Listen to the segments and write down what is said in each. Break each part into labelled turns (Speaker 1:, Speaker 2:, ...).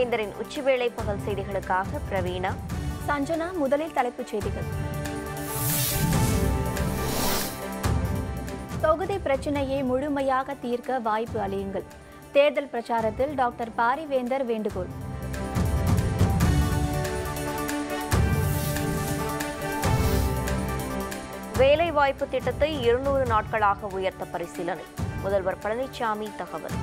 Speaker 1: பாரிவேந்தரின் உச்சிவேளை பகல் செய்திகளுக்காக பிரவீணா,
Speaker 2: சஞ்சனா. முதலில் தலைப்புச் செய்திகள். தொகுதி பிரச்சினையை முழுமையாக தீர்க்க வாய்ப்பு அளியுங்கள். தேர்தல் பிரச்சாரத்தில் டாக்டர் பாரிவேந்தர் வேண்டுகோள்.
Speaker 1: வேலைவாய்ப்பு திட்டத்தை 200 நாட்களாக உயர்த்த பரிசீலனை. முதல்வர் பழனிசாமி தகவல்.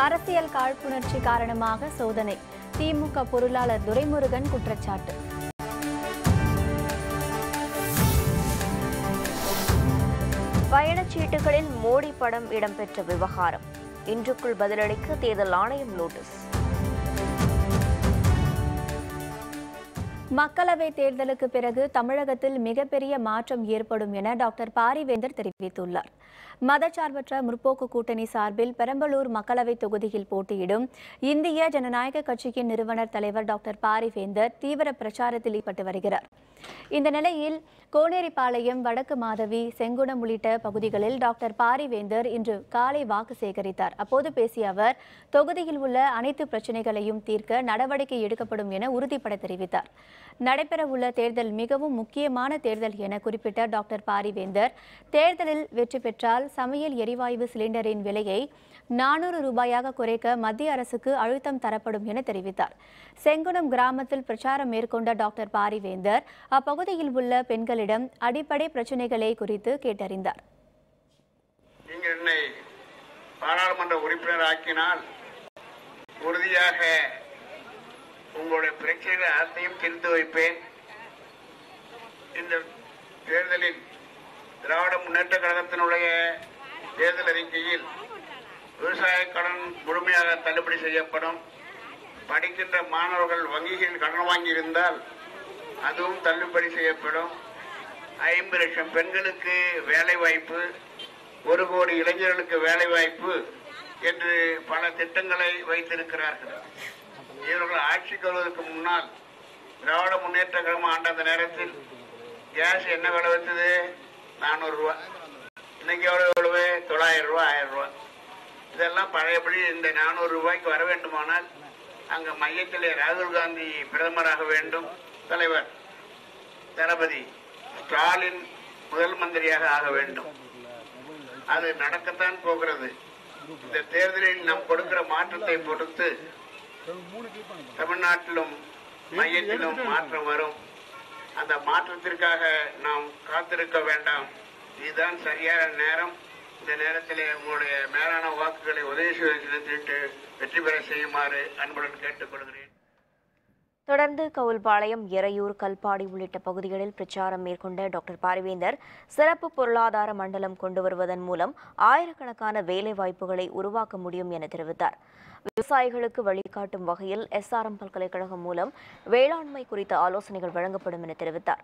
Speaker 2: அரசியல் காழ்ப்புணர்ச்சி காரணமாக சோதனை. திமுக பொருளாளர் துரைமுருகன் குற்றச்சாட்டு.
Speaker 1: பயணச்சீட்டுகளில் மோடி படம் இடம்பெற்ற விவகாரம். இன்றுக்குள் பதிலளிக்க தேர்தல் ஆணையம் நோட்டீஸ்.
Speaker 2: மக்களவைத் தேர்தலுக்கு பிறகு தமிழகத்தில் மிகப்பெரிய மாற்றம் ஏற்படும் என டாக்டர் பாரிவேந்தர் தெரிவித்துள்ளார். மதச்சார்பற்ற முற்போக்கு கூட்டணி சார்பில் பெரம்பலூர் மக்களவைத் தொகுதியில் போட்டியிடும் இந்திய ஜனநாயக கட்சியின் நிறுவனர் தலைவர் டாக்டர் பாரிவேந்தர் தீவிர பிரச்சாரத்தில் ஈடுபட்டு வருகிறார். இந்த நிலையில் கோனேரிப்பாளையம், வடக்கு மாதவி, செங்குணம் உள்ளிட்ட பகுதிகளில் டாக்டர் பாரிவேந்தர் இன்று காலை வாக்கு சேகரித்தார். அப்போது பேசிய அவர், தொகுதியில் உள்ள அனைத்து பிரச்சினைகளையும் தீர்க்க நடவடிக்கை எடுக்கப்படும் என உறுதிபட தெரிவித்தார். நடைபெறவுள்ள தேர்தல் மிகவும் முக்கியமான தேர்தல் என குறிப்பிட்ட டாக்டர் பாரிவேந்தர், தேர்தலில் வெற்றி பெற்றால் சமையல் எரிவாயு சிலிண்டரின் விலையை 400 ரூபாயாக குறைக்க மத்திய அரசுக்கு அழுத்தம் தரப்படும் என தெரிவித்தார். செங்குணம் கிராமத்தில் பிரச்சாரம் மேற்கொண்ட டாக்டர் பாரிவேந்தர் அப்பகுதியில் உள்ள பெண்களிடம் அடிப்படை பிரச்சினைகளை குறித்து கேட்டறிந்தார்.
Speaker 3: நீங்கள் என்னை பாராளுமன்ற உறுப்பினர் ஆக்கினால் உறுதியாக உங்களுடைய பிரச்சனைகளை அனைத்தையும் தீர்த்து வைப்பேன். இந்த தேர்தலில் திராவிட முன்னேற்ற கழகத்தினுடைய தேர்தல் அறிக்கையில் விவசாய கடன் முழுமையாக தள்ளுபடி செய்யப்படும். படிக்கின்ற மாணவர்கள் வங்கிகளில் கடன் வாங்கியிருந்தால் அதுவும் தள்ளுபடி செய்யப்படும். 50 லட்சம் பெண்களுக்கு வேலை வாய்ப்பு, 1 கோடி இளைஞர்களுக்கு வேலை வாய்ப்பு என்று பல திட்டங்களை வைத்திருக்கிறார்கள். இவர்கள் ஆட்சிக்கு வருவதற்கு முன்னால் திராவிட முன்னேற்ற கழகம் ஆண்ட அந்த நேரத்தில் கேஸ் என்ன விலை வச்சது? 400 ரூபா. இன்னைக்கு எவ்வளவு? 900 ரூபா, 1000 ரூபா. இதெல்லாம் பழையபடி இந்த 400 ரூபாய்க்கு வர வேண்டுமானால் அங்கு மையத்திலே ராகுல் காந்தி பிரதமராக வேண்டும், தலைவர் தளபதி ஸ்டாலின் முதல் மந்திரியாக ஆக வேண்டும். அது நடக்கத்தான் போகிறது. இந்த தேர்தலில் நாம் கொடுக்கிற மாற்றத்தை பொறுத்து தமிழ்நாட்டிலும் மையத்திலும் மாற்றம் வரும். அந்த மாற்றத்திற்காக நாம் காத்திருக்க வேண்டாம். இதுதான் சரியான நேரம். இந்த நேரத்திலே உங்களுடைய மேலான வாக்குகளை உதயசூரியன் சின்னத்திட்டு வெற்றி பெற செய்யுமாறு அன்புடன் கேட்டுக்கொள்கிறேன்.
Speaker 1: தொடர்ந்து கவுல்பாளையம், எறையூர், கல்பாடி உள்ளிட்ட பகுதிகளில் பிரச்சாரம் மேற்கொண்ட டாக்டர் பாரிவேந்தர் சிறப்பு பொருளாதார மண்டலம் கொண்டு வருவதன் மூலம் ஆயிரக்கணக்கான வேலை வாய்ப்புகளை உருவாக்க முடியும் என தெரிவித்தார். விவசாயிகளுக்கு வழிகாட்டும் வகையில் SRM பல்கலைக்கழகம் மூலம் வேளாண்மை குறித்த ஆலோசனைகள் வழங்கப்படும் என தெரிவித்தார்.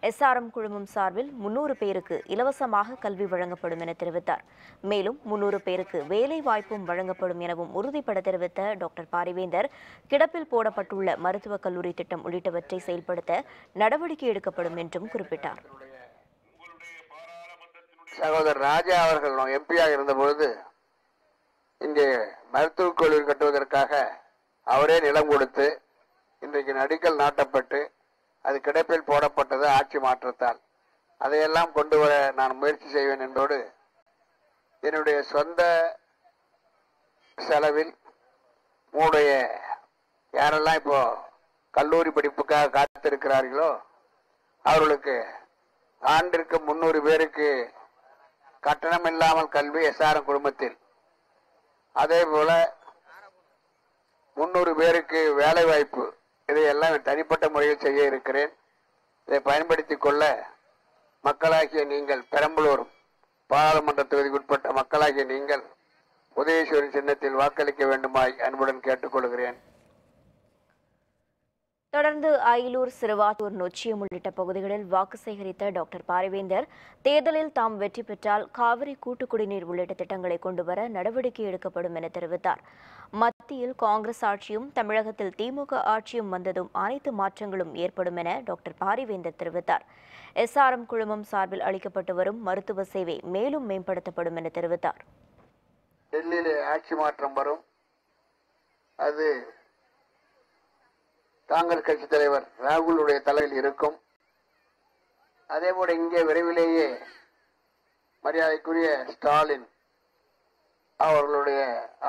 Speaker 1: SRM குழுமம் சார்பில் 300 பேருக்கு இலவசமாக கல்வி வழங்கப்படும் என தெரிவித்தார். மேலும் 300 பேருக்கு வேலை வாய்ப்பும் வழங்கப்படும் எனவும் உறுதிபட தெரிவித்த டாக்டர் பாரிவேந்தர், கிடப்பில் போடப்பட்டுள்ள மருத்துவக் கல்லூரி திட்டம் உள்ளிட்டவற்றை செயல்படுத்த நடவடிக்கை எடுக்கப்படும் என்றும் குறிப்பிட்டார்.
Speaker 3: சகோதரர் ராஜா அவர்கள் எம்பியாக இருந்தபொழுது இங்கே மருத்துவக் கல்லூரி கட்டுவதற்காக அவரே நிலம் கொடுத்து இன்றைக்கு அடிக்கல் நாட்டப்பட்டு அது கிடப்பில் போடப்பட்டது ஆட்சி மாற்றத்தால். அதையெல்லாம் கொண்டு வர நான் முயற்சி செய்வேன் என்பதோடு என்னுடைய சொந்த செலவில் உங்களுடைய யாரெல்லாம் இப்போ கல்லூரி படிப்புக்காக காத்திருக்கிறார்களோ அவர்களுக்கு ஆண்டிற்கு 300 பேருக்கு கட்டணம் இல்லாமல் கல்வி SRM குழுமத்தில், அதே போல 300 பேருக்கு வேலை வாய்ப்பு, இதையெல்லாம் தனிப்பட்ட முறையில் செய்ய இருக்கிறேன். இதை பயன்படுத்திக் கொள்ள மக்களாகிய நீங்கள், பெரம்பலூர் பாராளுமன்ற தொகுதிக்குட்பட்ட மக்களாகிய நீங்கள் உதயசூரியன் சின்னத்தில் வாக்களிக்க வேண்டுமாய் அன்புடன் கேட்டுக்கொள்கிறேன்.
Speaker 1: தொடர்ந்து அயிலூர், சிறுவாத்தூர், நொச்சியம் உள்ளிட்ட பகுதிகளில் வாக்கு சேகரித்த டாக்டர் பாரிவேந்தர், தேர்தலில் தாம் வெற்றி பெற்றால் காவிரி கூட்டு குடிநீர் உள்ளிட்ட திட்டங்களை கொண்டுவர நடவடிக்கை எடுக்கப்படும் என தெரிவித்தார். மத்தியில் காங்கிரஸ் ஆட்சியும் தமிழகத்தில் திமுக ஆட்சியும் வந்ததும் அனைத்து மாற்றங்களும் ஏற்படும் என டாக்டர் பாரிவேந்தர் தெரிவித்தார். SRM குழுமம் சார்பில் அளிக்கப்பட்டு வரும் மருத்துவ சேவை மேலும் மேம்படுத்தப்படும் என தெரிவித்தார்.
Speaker 3: டெல்லியிலே ஆட்சி மாற்றம் வரும். அது காங்கிரஸ் கட்சி தலைவர் ராகுலுடைய தலையில் இருக்கும். அதே போல இங்கே விரைவிலேயே மரியாதைக்குரிய ஸ்டாலின் அவர்களுடைய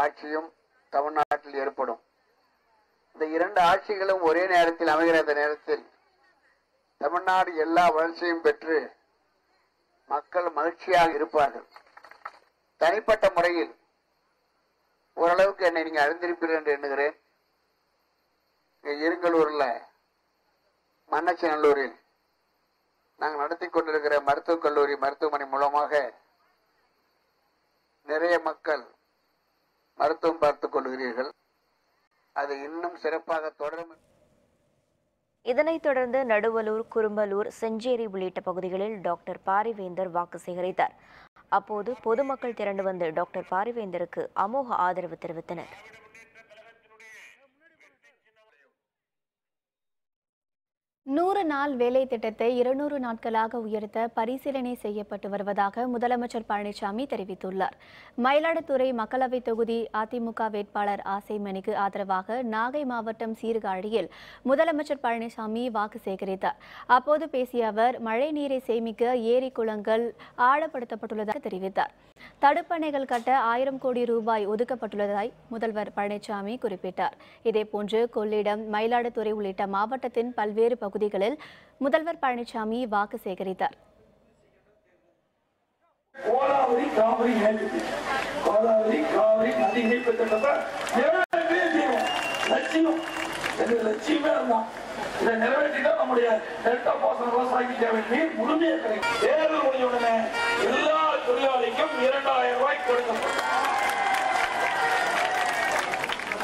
Speaker 3: ஆட்சியும் தமிழ்நாட்டில் ஏற்படும். இந்த இரண்டு ஆட்சிகளும் ஒரே நேரத்தில் அமைகிற அந்த நேரத்தில் தமிழ்நாடு எல்லா வளர்ச்சியும் பெற்று மக்கள் மகிழ்ச்சியாக இருப்பார்கள். தனிப்பட்ட முறையில் ஓரளவுக்கு என்னை நீங்க அறிந்திருப்பீர்கள் என்று எண்ணுகிறேன். இருங்கலூர்ல மன்னச்சநல்லூரில் நாங்கள் நடத்தி கொண்டிருக்கிற மருத்துவக் கல்லூரி மருத்துவமனை மூலமாக நிறைய மக்கள் மருத்துவம் பார்த்துக் கொள்கிறீர்கள். அது இன்னும் சிறப்பாக தொடரும்.
Speaker 1: இதனைத் தொடர்ந்து நடுவலூர், குரும்பலூர், செஞ்சேரி உள்ளிட்ட பகுதிகளில் டாக்டர் பாரிவேந்தர் வாக்கு சேகரித்தார். அப்போது பொதுமக்கள் திரண்டு வந்து டாக்டர் பாரிவேந்தருக்கு அமோக ஆதரவு தெரிவித்தனர்.
Speaker 2: 100 நாள் வேலை திட்டத்தை 200 நாட்களாக உயர்த்த பரிசீலனை செய்யப்பட்டு வருவதாக முதலமைச்சர் பழனிசாமி தெரிவித்துள்ளார். மயிலாடுதுறை மக்களவைத் தொகுதி அதிமுக வேட்பாளர் ஆசைமணிக்கு ஆதரவாக நாகை மாவட்டம் சீர்காழியில் முதலமைச்சர் பழனிசாமி வாக்கு சேகரித்தார். அப்போது பேசிய அவர், மழை நீரை சேமிக்க ஏரி குளங்கள் ஆழப்படுத்தப்பட்டுள்ளதாக தெரிவித்தார். தடுப்பணைகள் கட்ட 1000 கோடி ரூபாய் ஒதுக்கப்பட்டுள்ளதாய் முதல்வர் பழனிசாமி குறிப்பிட்டார். இதேபோன்று கொள்ளிடம், மயிலாடுதுறை உள்ளிட்ட மாவட்டத்தின் பல்வேறு பகுதிகளில் முதல்வர் பழனிசாமி வாக்கு சேகரித்தார்.
Speaker 4: கோதாவரி காவிரி நதி இணைப்பு திட்டத்தை லட்சியமே இருந்தான். இதை நிறைவேற்றிட்டா நம்முடைய டெல்டா பாசன விவசாயிக்கு தேவை நீர் முழுமையாக கிடைக்கும். தேர்தல் முடிஞ்ச உடனே எல்லா தொழிலாளிக்கும் 2000 ரூபாய் கொடுக்கப்படும்.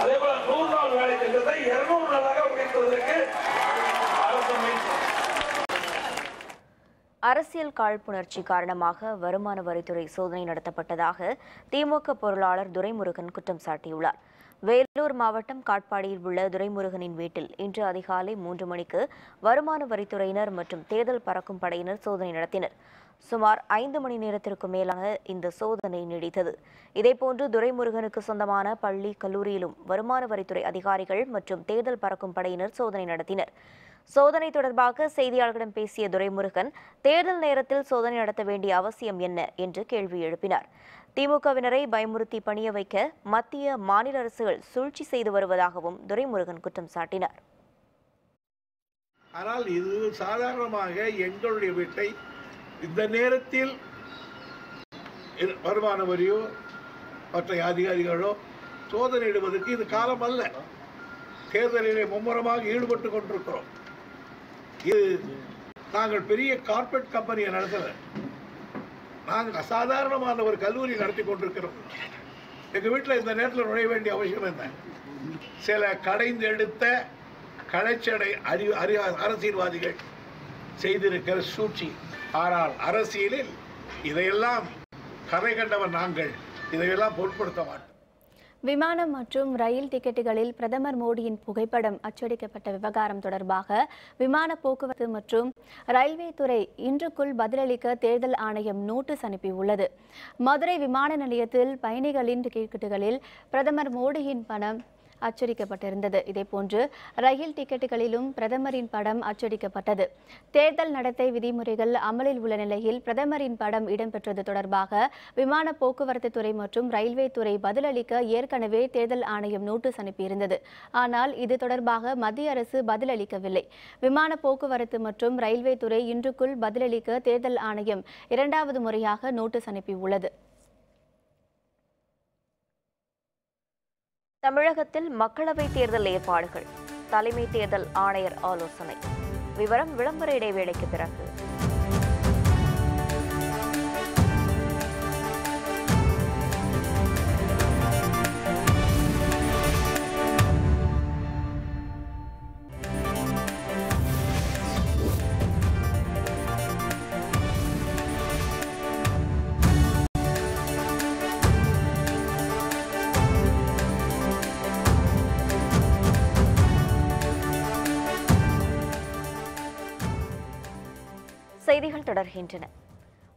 Speaker 4: அதே போல 100 நாள் வேலை திட்டத்தை 200 நாளாக உயர்த்துவதற்கு
Speaker 1: அரசியல் காழ்ப்புணர்ச்சி காரணமாக வருமான வரித்துறை சோதனை நடத்தப்பட்டதாக திமுக பொருளாளர் துரைமுருகன் குற்றம் சாட்டியுள்ளார். வேலூர் மாவட்டம் காட்பாடியில் உள்ள துரைமுருகனின் வீட்டில் இன்று அதிகாலை 3 மணிக்கு வருமான வரித்துறையினர் மற்றும் தேர்தல் பறக்கும் படையினர் சோதனை நடத்தினர். சுமார் 5 மணி நேரத்திற்கு மேலாக இந்த சோதனை நீடித்தது. இதேபோன்று துரைமுருகனுக்கு சொந்தமான பள்ளி, கல்லூரியிலும் வருமான வரித்துறை அதிகாரிகள் மற்றும் தேர்தல் பறக்கும் படையினர் சோதனை நடத்தினர். சோதனை தொடர்பாக செய்தியாளர்களிடம் பேசிய துரைமுருகன், தேர்தல் நேரத்தில் சோதனை நடத்த வேண்டிய அவசியம் என்ன என்று கேள்வி எழுப்பினார். திமுகவினரை பயமுறுத்தி பணிய வைக்க மத்திய, மாநில அரசுகள் சூழ்ச்சி செய்து வருவதாகவும் துரைமுருகன் குற்றம் சாட்டினார்.
Speaker 5: ஆனால் இது சாதாரணமாக எங்களுடைய வீட்டை இந்த நேரத்தில் வருமான வரியோ மற்ற அதிகாரிகளோ சோதனையிடுவதற்கு இது காலம் அல்ல. தேர்தலிலே மும்முரமாக ஈடுபட்டு கொண்டிருக்கிறோம். இது நாங்கள் பெரிய கார்ப்பரேட் கம்பெனியை நடத்தல. நாங்கள் அசாதாரணமான ஒரு கல்லூரி நடத்தி கொண்டிருக்கிறோம். எங்கள் வீட்டில் இந்த நேரத்தில் நுழைய வேண்டிய அவசியம் என்ன? சில கடைந்து எடுத்த களைச்சடை அரசியல்வாதிகள் செய்திருக்கிற சூழ்ச்சி. ஆனால் அரசியலில் இதையெல்லாம் கரை கண்டவர் நாங்கள். இதையெல்லாம் பொருட்படுத்த மாட்டோம்.
Speaker 2: விமானம் மற்றும் ரயில் டிக்கெட்டுகளில் பிரதமர் மோடியின் புகைப்படம் அச்சடிக்கப்பட்ட விவகாரம் தொடர்பாக விமான போக்குவரத்து மற்றும் ரயில்வே துறை இன்றுக்குள் பதிலளிக்க தேர்தல் ஆணையம் நோட்டீஸ் அனுப்பியுள்ளது. மதுரை விமான நிலையத்தில் பயணிகளின் டிக்கெட்டுகளில் பிரதமர் மோடியின் படம் அச்சடிக்கப்பட்டிருந்தது. இதேபோன்று ரயில் டிக்கெட்டுகளிலும் பிரதமரின் படம் அச்சடிக்கப்பட்டது. தேர்தல் நடத்தை விதிமுறைகள் அமலில் உள்ள நிலையில் பிரதமரின் படம் இடம்பெற்றது தொடர்பாக விமான போக்குவரத்து துறை மற்றும் ரயில்வே துறை பதிலளிக்க ஏற்கனவே தேர்தல் ஆணையம் நோட்டீஸ் அனுப்பியிருந்தது. ஆனால் இது தொடர்பாக மத்திய அரசு பதிலளிக்கவில்லை. விமான போக்குவரத்து மற்றும் ரயில்வே துறை இன்றுக்குள் பதிலளிக்க தேர்தல் ஆணையம் 2வது முறையாக நோட்டீஸ் அனுப்பியுள்ளது.
Speaker 1: தமிழகத்தில் மக்களவைத் தேர்தல் ஏற்பாடுகள், தலைமை தேர்தல் ஆணையர் ஆலோசனை. விவரம் விளம்பர இடைவேளைக்கு பிறகு. செய்திகள் தொடர்கின்றன.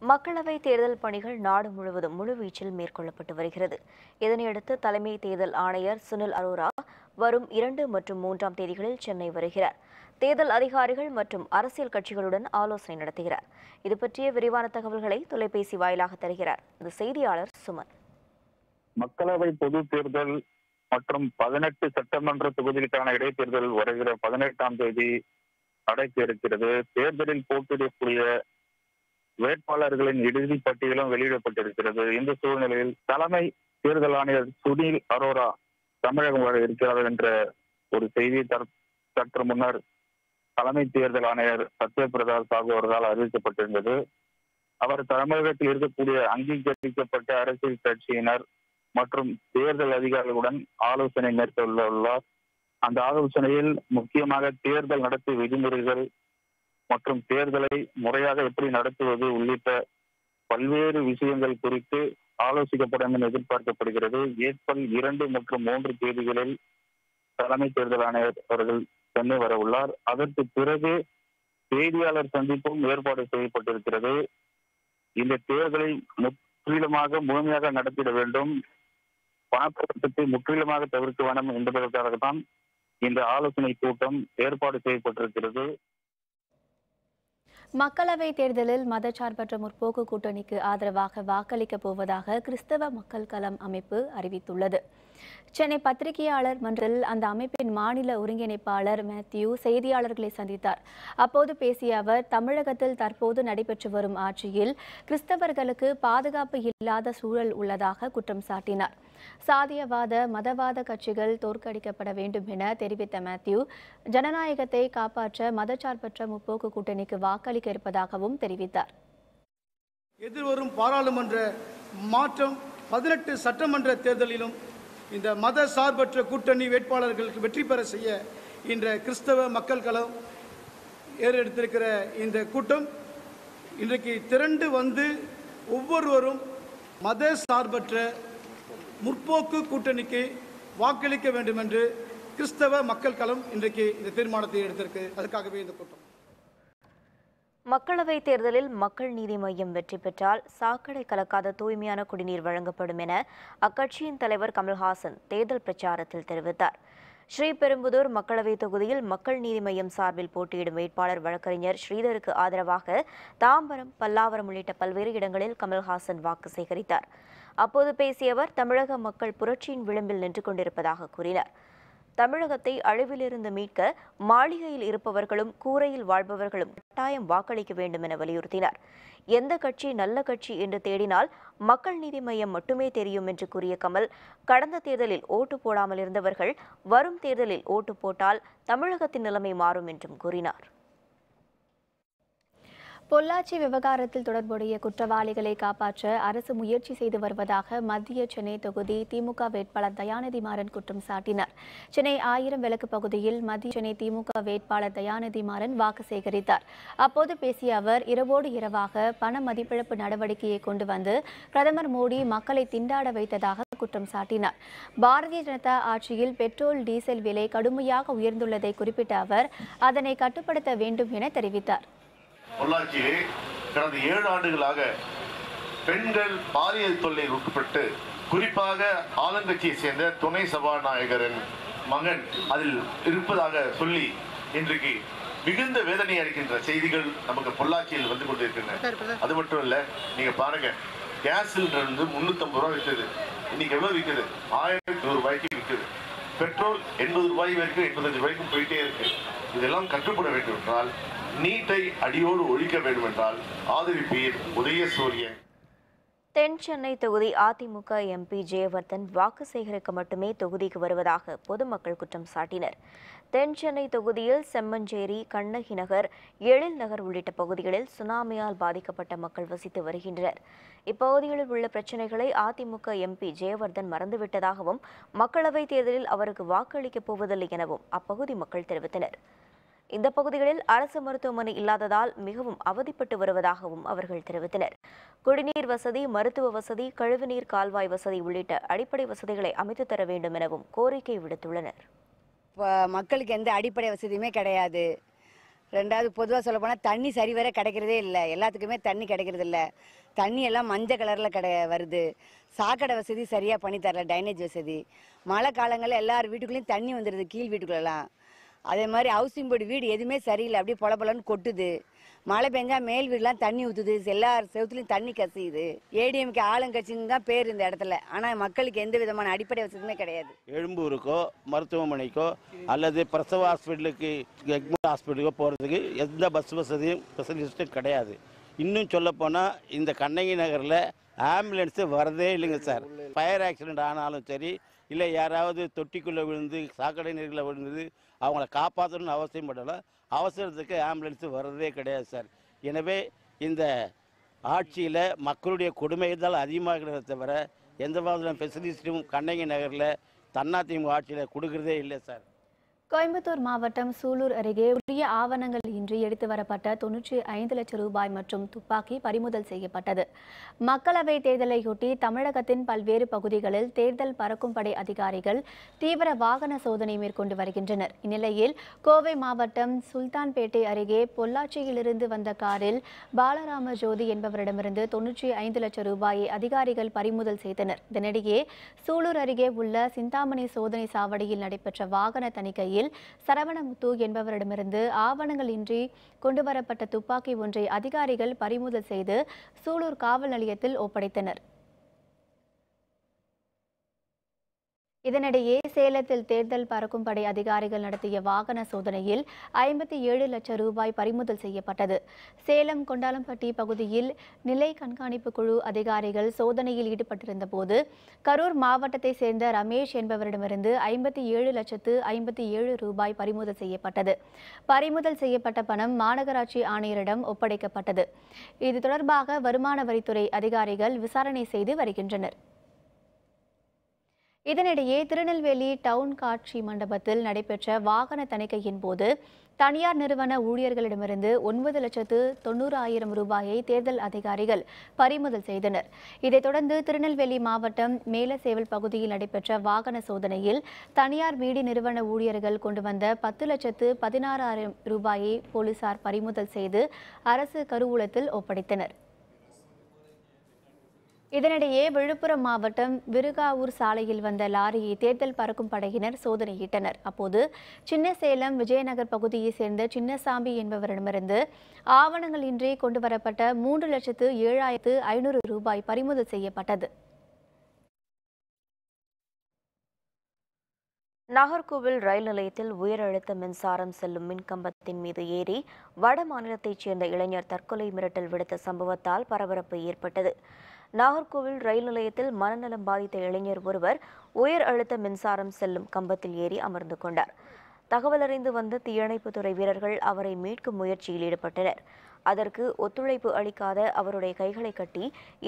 Speaker 1: மக்களவை தேர்தல் பணிகள் நாடு முழுவதும் முழுவீச்சில் மேற்கொள்ளப்பட்டு வருகிறது. இதனையடுத்து தலைமை தேர்தல் ஆணையர் சுனில் அரோரா வரும் 2 மற்றும் 3ஆம் தேதிகளில் சென்னை வருகிறார். தேர்தல் அதிகாரிகள் மற்றும் அரசியல் கட்சிகளுடன் ஆலோசனை நடத்துகிறார். இது பற்றிய விரிவான தகவல்களை தொலைபேசி வாயிலாக தருகிறார் இந்த செய்தியாளர் சுமன்.
Speaker 6: மக்களவை பொது தேர்தல் மற்றும் 18 சட்டமன்ற தொகுதிகளுக்கான இடைத்தேர்தல் வருகிற 18ஆம் தேதி நடக்க இருக்கிறது. தேர்தலில் போட்டியிடக்கூடிய வேட்பாளர்களின் இறுதி பட்டியலும் வெளியிடப்பட்டிருக்கிறது. இந்த சூழ்நிலையில் தலைமை தேர்தல் ஆணையர் சுனில் அரோரா தமிழகம் வர இருக்கிறார் என்ற ஒரு செய்தி சற்று முன்னர் தலைமை தேர்தல் ஆணையர் சத்யபிரதா சாகு அவர்களால் அறிவிக்கப்பட்டிருந்தது. அவர் தமிழகத்தில் இருக்கக்கூடிய அங்கீகரிக்கப்பட்ட அரசியல் கட்சியினர் மற்றும் தேர்தல் அதிகாரிகளுடன் ஆலோசனை மேற்கொள்ள உள்ளார். அந்த ஆலோசனையில் முக்கியமாக தேர்தல் நடத்தை விதிமுறைகள் மற்றும் தேர்தலை முறையாக எப்படி நடத்துவது உள்ளிட்ட பல்வேறு விஷயங்கள் குறித்து ஆலோசிக்கப்படும் என எதிர்பார்க்கப்படுகிறது. ஏப்ரல் 2 மற்றும் 3 தேதிகளில் தலைமை தேர்தல் ஆணையர் அவர்கள் சென்னை வர உள்ளார். அதற்கு பிறகு செய்தியாளர் சந்திப்பும் ஏற்பாடு செய்யப்பட்டிருக்கிறது. இந்த தேர்தலை முழுமையாக நடத்திட வேண்டும், பணப்படத்தை முற்றிலுமாக தவிர்க்க வேண்டும் என்பதற்காகத்தான் இந்த ஆலோசனை கூட்டம் ஏற்பாடு செய்யப்பட்டிருக்கிறது.
Speaker 2: மக்களவை தேர்தலில் மதச்சார்பற்ற முற்போக்கு கூட்டணிக்கு ஆதரவாக வாக்களிக்கப் போவதாக கிறிஸ்தவ மக்கள் களம் அமைப்பு அறிவித்துள்ளது. சென்னை பத்திரிகையாளர் மன்றத்தில் அந்த அமைப்பின் மாநில ஒருங்கிணைப்பாளர் மேத்யூ செய்தியாளர்களை சந்தித்தார். அப்போது பேசிய அவர், தமிழகத்தில் தற்போது நடைபெற்று வரும் ஆட்சியில் கிறிஸ்தவர்களுக்கு பாதுகாப்பு இல்லாத சூழல் உள்ளதாக குற்றம் சாட்டினார். சாதியவாத மதவாத கட்சிகள் தோற்கடிக்கப்பட வேண்டும் என தெரிவித்த மேத்யூ, ஜனநாயகத்தை காப்பாற்ற மதச்சார்பற்ற முற்போக்கு கூட்டணிக்கு வாக்களிக்க இருப்பதாகவும் தெரிவித்தார்.
Speaker 7: எதிர்வரும் பாராளுமன்ற மாற்றம் 18 சட்டமன்ற தேர்தலிலும் இந்த மத சார்பற்ற கூட்டணி வேட்பாளர்களுக்கு வெற்றி பெற செய்ய இன்ற கிறிஸ்தவ மக்கள் களம் ஏறெடுத்திருக்கிற இந்த கூட்டம் இன்றைக்கு திரண்டு வந்து ஒவ்வொருவரும் மத சார்பற்ற முற்போக்கு கூட்டணிக்கு வாக்களிக்க வேண்டும் என்று கிறிஸ்தவ மக்கள் களம் இன்றைக்கு இந்த தீர்மானத்தை எடுத்திருக்கு. அதுக்காகவே இந்த கூட்டம்.
Speaker 1: மக்களவை தேர்தலில் மக்கள் நீதி மய்யம் வெற்றி பெற்றால் சாக்கடை கலக்காத தூய்மையான குடிநீர் வழங்கப்படும் என அக்கட்சியின் தலைவர் கமல்ஹாசன் தேர்தல் பிரச்சாரத்தில் தெரிவித்தார். ஸ்ரீபெரும்புதூர் மக்களவை தொகுதியில் மக்கள் நீதி மய்யம் சார்பில் போட்டியிடும் வேட்பாளர் வழக்கறிஞர் ஸ்ரீதருக்கு ஆதரவாக தாம்பரம், பல்லாவரம் உள்ளிட்ட பல்வேறு இடங்களில் கமல்ஹாசன் வாக்கு சேகரித்தார். அப்போது பேசிய அவர், தமிழக மக்கள் புரட்சியின் விளிம்பில் நின்று கொண்டிருப்பதாக கூறினார். தமிழகத்தை அழிவிலிருந்து மீட்க மாளிகையில் இருப்பவர்களும் கூரையில் வாழ்பவர்களும் கட்டாயம் வாக்களிக்க வேண்டும் என வலியுறுத்தினார். எந்த கட்சி நல்ல கட்சி என்று தேடினால் மக்கள் நீதி மய்யம் மட்டுமே தெரியும் என்று கூறிய கமல், கடந்த தேர்தலில் ஓட்டு போடாமல் இருந்தவர்கள் வரும் தேர்தலில் ஓட்டு போட்டால் தமிழகத்தின் நிலைமை மாறும் என்றும் கூறினார்.
Speaker 2: பொள்ளாச்சி விவகாரத்தில் தொடர்புடைய குற்றவாளிகளை காப்பாற்ற அரசு முயற்சி செய்து வருவதாக மத்திய சென்னை தொகுதி திமுக வேட்பாளர் தயாநிதி மாறன் குற்றம் சாட்டினார். சென்னை 1000 விளக்கு பகுதியில் மத்திய சென்னை திமுக வேட்பாளர் தயாநிதி மாறன் வாக்கு சேகரித்தார். அப்போது பேசிய அவர், இரவோடு இரவாக பண மதிப்பிழப்பு நடவடிக்கையை கொண்டு வந்து பிரதமர் மோடி மக்களை திண்டாட வைத்ததாக குற்றம் சாட்டினார். பாரதிய ஜனதா ஆட்சியில் பெட்ரோல், டீசல் விலை கடுமையாக உயர்ந்துள்ளதை குறிப்பிட்ட அவர், அதனை கட்டுப்படுத்த வேண்டும் என தெரிவித்தார்.
Speaker 8: பொள்ளாச்சியிலே கடந்த 7 ஆண்டுகளாக பெண்கள் பாலியல் தொல்லையில் உட்பட்டு, குறிப்பாக ஆளுங்கட்சியை சேர்ந்த துணை சபாநாயகரின் மகன் அதில் இருப்பதாக சொல்லி இன்றைக்கு மிகுந்த வேதனை அளிக்கின்ற செய்திகள் நமக்கு பொள்ளாச்சியில் வந்து கொண்டிருக்கின்றன. அது மட்டும் இல்ல, நீங்க பாருங்க, கேஸ் சிலிண்டர் வந்து 350 ரூபாய் விற்குது. இன்னைக்கு எவ்வளவு விற்குது? 1100 ரூபாய்க்கு விற்குது. பெட்ரோல் 80 ரூபாய் வரைக்கும் 85 ரூபாய்க்கும் போயிட்டே இருக்கு. இதெல்லாம் கட்டுப்பட வேண்டும் என்றால், நீட்டை அடியோடு ஒழிக்க வேண்டும் என்றால் ஆதரிப்பீர் உதயசூரியன்.
Speaker 1: தென் சென்னை தொகுதி அதிமுக எம்பி ஜெயவர்தன் வாக்கு சேகரிக்க மட்டுமே தொகுதிக்கு வருவதாக பொதுமக்கள் குற்றம் சாட்டினர். தென் சென்னை தொகுதியில் செம்மஞ்சேரி, கண்ணகி நகர், எழில் நகர் உள்ளிட்ட பகுதிகளில் சுனாமியால் பாதிக்கப்பட்ட மக்கள் வசித்து வருகின்றனர். இப்பகுதிகளில் உள்ள பிரச்சினைகளை அதிமுக எம்பி ஜெயவர்தன் மறந்துவிட்டதாகவும் மக்களவைத் தேர்தலில் அவருக்கு வாக்களிக்கப் போவதில்லை எனவும் அப்பகுதி மக்கள் தெரிவித்தனர். இந்த பகுதிகளில் அரசு மருத்துவமனை இல்லாததால் மிகவும் அவதிப்பட்டு வருவதாகவும் அவர்கள் தெரிவித்தனர். குடிநீர் வசதி, மருத்துவ வசதி, கழிவுநீர் கால்வாய் வசதி உள்ளிட்ட அடிப்படை வசதிகளை அமைத்து தர வேண்டும் எனவும் கோரிக்கை விடுத்துள்ளனர்.
Speaker 9: மக்களுக்கு எந்த அடிப்படை வசதியுமே கிடையாது. ரெண்டாவது பொதுவாக சொல்ல போனால் தண்ணி சரிவர கிடைக்கிறதே இல்லை, எல்லாத்துக்குமே தண்ணி கிடைக்கிறது இல்லை. தண்ணி எல்லாம் மஞ்சள் கலரில் வருது. சாக்கடை வசதி சரியாக பண்ணி தரல, டைனேஜ் வசதி. மழை காலங்களில் எல்லார் வீட்டுக்குள்ளேயும் தண்ணி வந்துடுது, கீழ் வீட்டுக்குள்ளெல்லாம். அதே மாதிரி ஹவுசிங் போர்டு வீடு எதுவுமே சரியில்லை, அப்படியே பொலன்னு கொட்டுது. மழை பெஞ்சா மேல் வீடுலாம் தண்ணி ஊற்றுது, எல்லா செவத்துலையும் தண்ணி கசியுது. ஏடிஎம்கே ஆளுங்கட்சின்னு தான் பேர் இந்த இடத்துல, ஆனால் மக்களுக்கு எந்த விதமான அடிப்படை வசதியுமே கிடையாது.
Speaker 10: எழும்பூருக்கோ மருத்துவமனைக்கோ அல்லது பிரசவ ஹாஸ்பிட்டலுக்கு எக்மோர் ஹாஸ்பிட்டலுக்கோ போகிறதுக்கு எந்த பஸ் வசதியும் ஸ்பெஷலிஸ்ட்டும் கிடையாது. இன்னும் சொல்லப்போனால் இந்த கண்ணகி நகரில் ஆம்புலன்ஸு வரதே இல்லைங்க சார். ஃபயர் ஆக்சிடெண்ட் ஆனாலும் சரி, இல்லை யாராவது தொட்டிக்குள்ளே விழுந்து சாக்கடை நீரில் விழுந்தது அவங்கள காப்பாற்றணும்னு அவசியம் படலை, அவசரத்துக்கு ஆம்புலன்ஸு வர்றதே கிடையாது சார். எனவே இந்த ஆட்சியில் மக்களுடைய கொடுமை தான் அதிகமாகிறத தவிர எந்த மாதிரியான ஃபெசிலிட்டியும் கண்ணகி நகரில் அதிமுக ஆட்சியில் கொடுக்குறதே இல்லை சார்.
Speaker 2: கோயம்புத்தூர் மாவட்டம் சூலூர் அருகே உரிய ஆவணங்கள் இன்றி எடுத்து வரப்பட்ட 95 லட்சம் ரூபாய் மற்றும் துப்பாக்கி பறிமுதல் செய்யப்பட்டது. மக்களவை தேர்தலையொட்டி தமிழகத்தின் பல்வேறு பகுதிகளில் தேர்தல் பறக்கும் படை அதிகாரிகள் தீவிர வாகன சோதனை மேற்கொண்டு வருகின்றனர். இந்நிலையில் கோவை மாவட்டம் சுல்தான்பேட்டை அருகே பொள்ளாச்சியிலிருந்து வந்த காரில் பாலராம ஜோதி என்பவரிடமிருந்து 95 லட்சம் ரூபாயை அதிகாரிகள் பறிமுதல் செய்தனர். இதனிடையே சூலூர் அருகே உள்ள சிந்தாமணி சோதனை சாவடியில் நடைபெற்ற வாகன தணிக்கையில் சரவணமுத்து என்பவரிடமிருந்து ஆவணங்கள் இன்றி கொண்டுவரப்பட்ட துப்பாக்கி ஒன்றை அதிகாரிகள் பறிமுதல் செய்து சூலூர் காவல் நிலையத்தில் ஒப்படைத்தனர். இதனிடையே சேலத்தில் தேர்தல் பறக்கும் படை அதிகாரிகள் நடத்திய வாகன சோதனையில் 57 லட்சம் ரூபாய் பறிமுதல் செய்யப்பட்டது. சேலம் கொண்டாலம்பட்டி பகுதியில் நிலை கண்காணிப்பு குழு அதிகாரிகள் சோதனையில் ஈடுபட்டிருந்த போது கரூர் மாவட்டத்தை சேர்ந்த ரமேஷ் என்பவரிடமிருந்து 57,57,000 ரூபாய் பறிமுதல் செய்யப்பட்டது. பறிமுதல் செய்யப்பட்ட பணம் மாநகராட்சி ஆணையரிடம் ஒப்படைக்கப்பட்டது. இது தொடர்பாக வருமான வரித்துறை அதிகாரிகள் விசாரணை செய்து வருகின்றனர். இதனிடையே திருநெல்வேலி டவுன் காட்சி மண்டபத்தில் நடைபெற்ற வாகன தணிக்கையின் போது தனியார் நிறுவன ஊழியர்களிடமிருந்து 9,90,000 ரூபாயை தேர்தல் அதிகாரிகள் பறிமுதல் செய்தனர். இதைத் தொடர்ந்து திருநெல்வேலி மாவட்டம் மேலசேவல் பகுதியில் நடைபெற்ற வாகன சோதனையில் தனியார் வீடு நிறுவன ஊழியர்கள் கொண்டு வந்த 10,16,000 ரூபாயை போலீசார் பறிமுதல் செய்து அரசு கருவூலத்தில் ஒப்படைத்தனர். இதனிடையே விழுப்புரம் மாவட்டம் விருகாவூர் சாலையில் வந்த லாரியை தேர்தல் பறக்கும் படையினர் சோதனையிட்டனர். அப்போது சின்னசேலம் விஜயநகர் பகுதியைச் சேர்ந்த சின்னசாமி என்பவரிடமிருந்து ஆவணங்கள் இன்றி கொண்டுவரப்பட்ட 3,07,500 ரூபாய் பறிமுதல் செய்யப்பட்டது.
Speaker 1: நாகர்கோவில் ரயில் நிலையத்தில் உயர் அழுத்த மின்சாரம் செல்லும் மின்கம்பத்தின் மீது ஏறி வட மாநிலத்தைச் சேர்ந்த இளைஞர் தற்கொலை மிரட்டல் விடுத்த சம்பவத்தால் பரபரப்பு ஏற்பட்டது. நாகர்கோவில் ரயில் நிலையத்தில் மனநலம் பாதித்த இளைஞர் ஒருவர் உயர் அழுத்த மின்சாரம் செல்லும் கம்பத்தில் ஏறி அமர்ந்து கொண்டார். தகவலறிந்து வந்த தீயணைப்புத்துறை வீரர்கள் அவரை மீட்கும் முயற்சியில் ஈடுபட்டனர். அதற்கு ஒத்துழைப்பு அளிக்காத அவருடைய கைகளை கட்டி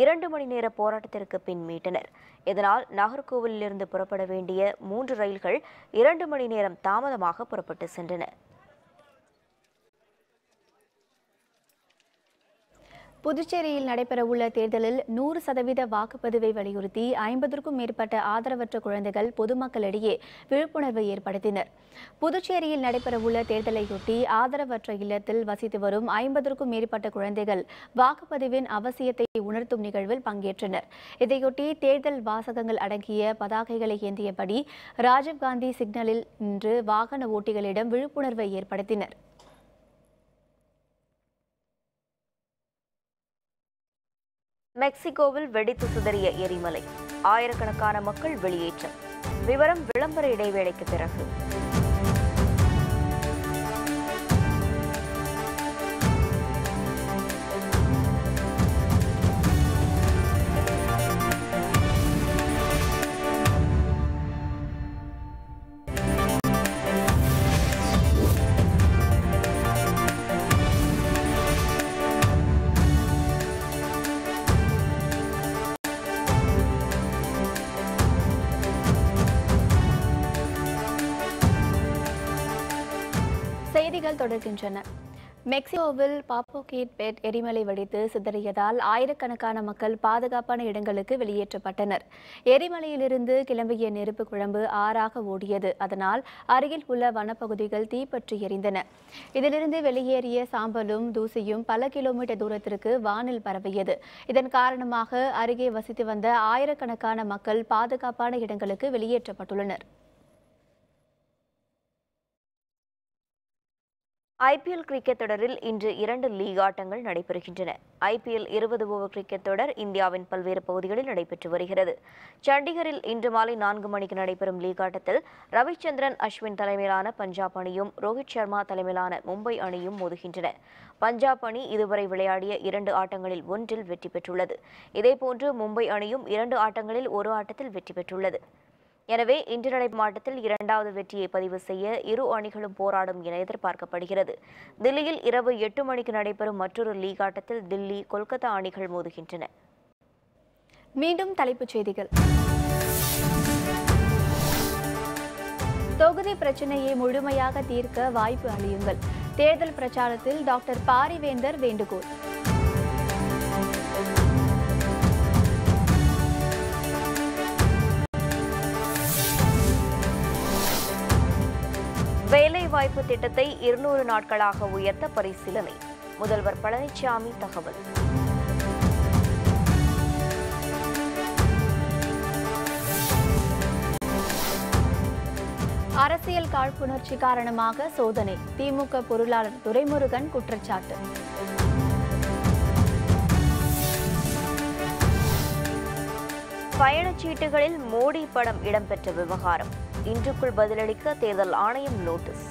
Speaker 1: 2 மணி நேர போராட்டத்திற்கு பின் மீட்டனர். இதனால் நாகர்கோவிலிருந்து புறப்பட வேண்டிய 3 ரயில்கள் 2 மணி நேரம் தாமதமாக புறப்பட்டு சென்றன.
Speaker 2: புதுச்சேரியில் நடைபெறவுள்ள தேர்தலில் 100% வாக்குப்பதிவை வலியுறுத்தி 50க்கும் மேற்பட்ட ஆதரவற்ற குழந்தைகள் பொதுமக்களிடையே விழிப்புணர்வை ஏற்படுத்தினர். புதுச்சேரியில் நடைபெறவுள்ள தேர்தலையொட்டி ஆதரவற்ற இல்லத்தில் வசித்து வரும் 50க்கும் மேற்பட்ட குழந்தைகள் வாக்குப்பதிவின் அவசியத்தை உணர்த்தும் நிகழ்வில் பங்கேற்றனர். இதையொட்டி தேர்தல் வாசகங்கள் அடங்கிய பதாகைகளை ஏந்தியபடி ராஜீவ்காந்தி சிக்னலில் நின்று வாகன ஓட்டிகளிடம் விழிப்புணர்வை ஏற்படுத்தினர்.
Speaker 1: மெக்சிகோவில் வெடித்து சிதறிய எரிமலை, ஆயிரக்கணக்கான மக்கள் வெளியேற்றம். விவரம் விளம்பர இடைவேளைக்கு பிறகு.
Speaker 2: செய்திகள் தொடர்கின்றன. மெக்சிகோவில் பாப்போகேட் பெட் எரிமலை வெடித்து சிதறியதால் ஆயிரக்கணக்கான மக்கள் பாதுகாப்பான இடங்களுக்கு வெளியேற்றப்பட்டனர். எரிமலையிலிருந்து கிளம்பிய நெருப்பு குழம்பு ஆறாக ஓடியது. அதனால் அருகில் உள்ள வனப்பகுதிகள் தீப்பற்றி எரிந்தன. இதிலிருந்து வெளியேறிய சாம்பலும் தூசியும் பல கிலோமீட்டர் தூரத்திற்கு வானில் பரவியது. இதன் காரணமாக அருகே வசித்து வந்த ஆயிரக்கணக்கான மக்கள் பாதுகாப்பான இடங்களுக்கு வெளியேற்றப்பட்டுள்ளனர்.
Speaker 1: ஐபிஎல் கிரிக்கெட் தொடரில் இன்று 2 லீக் ஆட்டங்கள் நடைபெறுகின்றன. ஐபிஎல் 20 ஓவர் கிரிக்கெட் தொடர் இந்தியாவின் பல்வேறு பகுதிகளில் நடைபெற்று வருகிறது. சண்டிகரில் இன்று மாலை 4 மணிக்கு நடைபெறும் லீக் ஆட்டத்தில் ரவிச்சந்திரன் அஸ்வின் தலைமையிலான பஞ்சாப் அணியும் ரோஹித் சர்மா தலைமையிலான மும்பை அணியும் மோதுகின்றன. பஞ்சாப் அணி இதுவரை விளையாடிய 2 ஆட்டங்களில் 1 வெற்றி பெற்றுள்ளது. இதேபோன்று மும்பை அணியும் 2 ஆட்டங்களில் 1 ஆட்டத்தில் வெற்றி பெற்றுள்ளது. எனவே இன்று நடைபெறும் ஆட்டத்தில் 2வது வெற்றியை பதிவு செய்ய இரு அணிகளும் போராடும் என எதிர்பார்க்கப்படுகிறது. தில்லியில் இரவு 8 மணிக்கு நடைபெறும் மற்றொரு லீக் ஆட்டத்தில் தில்லி, கொல்கத்தா அணிகள் மோதுகின்றன.
Speaker 2: மீண்டும் தலைப்புச் செய்திகள். தொகுதி பிரச்சினையை முழுமையாக தீர்க்க வாய்ப்பு அளியுங்கள். தேர்தல் பிரச்சாரத்தில் டாக்டர் பாரிவேந்தர் வேண்டுகோள்.
Speaker 1: வேலைவாய்ப்பு திட்டத்தை 200 நாட்களாக உயர்த்த பரிசீலனை. முதல்வர் பழனிசாமி தகவல்.
Speaker 2: அரசியல் காழ்ப்புணர்ச்சி காரணமாக சோதனை. திமுக பொருளாளர் துரைமுருகன் குற்றச்சாட்டு.
Speaker 1: பயணச்சீட்டுகளில் மோடி படம் இடம்பெற்ற விவகாரம். இன்றுக்குள் பதிலளிக்க தேர்தல் ஆணையம் நோட்டீஸ்.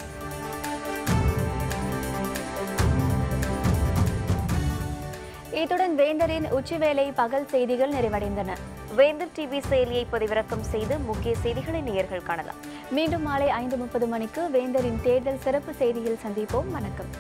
Speaker 2: இத்துடன் வேந்தரின் உச்சிவேளை பகல் செய்திகள் நிறைவடைந்தன.
Speaker 1: வேந்தர் டிவி செயலியை பதிவிறக்கம் செய்து முக்கிய செய்திகளை நேயர்கள் காணலாம்.
Speaker 2: மீண்டும் மாலை 5:30 மணிக்கு வேந்தரின் தேர்தல் சிறப்பு செய்தியில் சந்திப்போம். வணக்கம்.